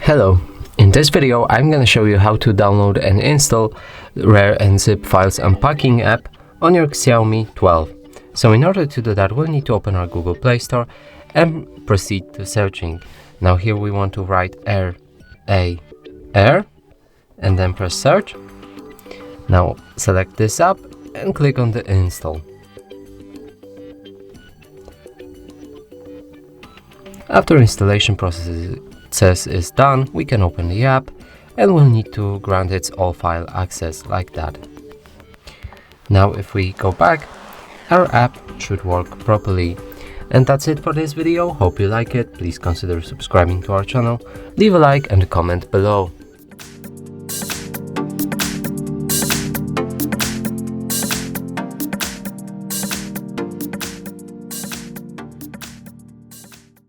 Hello, in this video I'm gonna show you how to download and install RAR and zip files unpacking app on your Xiaomi 12. So in order to do that, we'll need to open our Google Play Store and proceed to searching. Now here we want to write RAR and then press search. Now select this app and click on the install. After installation process is done, we can open the app and we'll need to grant its all file access like that. Now if we go back, our app should work properly. And that's it for this video. Hope you like it. Please consider subscribing to our channel, leave a like and a comment below.